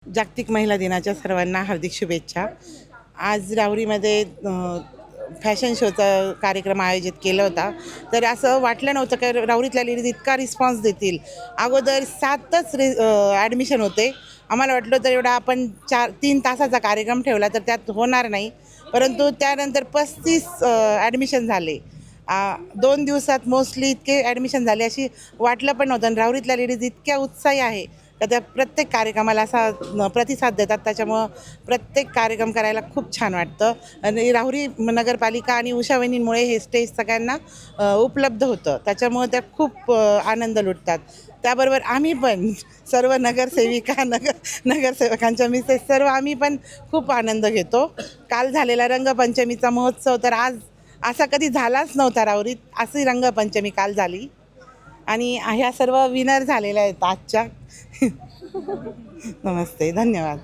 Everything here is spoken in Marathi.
जागतिक महिला दिनाच्या सर्वांना हार्दिक शुभेच्छा. आज राहुरीमध्ये फॅशन शोचा कार्यक्रम आयोजित केला होता. तर असं वाटलं नव्हतं की राहुरीतल्या लेडीज इतका रिस्पॉन्स देतील. अगोदर 7च ॲडमिशन होते. आम्हाला वाटलं होतं एवढा आपण 3 तासाचा कार्यक्रम ठेवला तर त्यात होणार नाही. परंतु त्यानंतर 35 ॲडमिशन झाले. 2 दिवसात मोस्टली इतके ॲडमिशन झाले अशी वाटलं पण नव्हतं. आणि राहुरीतल्या लेडीज इतक्या उत्साही आहे तर त्या प्रत्येक कार्यक्रमाला असा प्रतिसाद देतात. त्याच्यामुळं प्रत्येक कार्यक्रम करायला खूप छान वाटतं. आणि राहुरी नगरपालिका आणि उषावहिनींमुळे हे स्टेज सगळ्यांना उपलब्ध होतं. त्याच्यामुळं त्या खूप आनंद लुटतात. त्याबरोबर आम्ही पण सर्व नगरसेविका नगरसेवकांच्या मिसेस सर्व आम्ही पण खूप आनंद घेतो. काल झालेला रंगपंचमीचा महोत्सव तर आज असा कधी झालाच नव्हता राहुरीत. अशी रंगपंचमी काल झाली आणि ह्या सर्व विनर झालेल्या आहेत आजच्या. नमस्ते, धन्यवाद.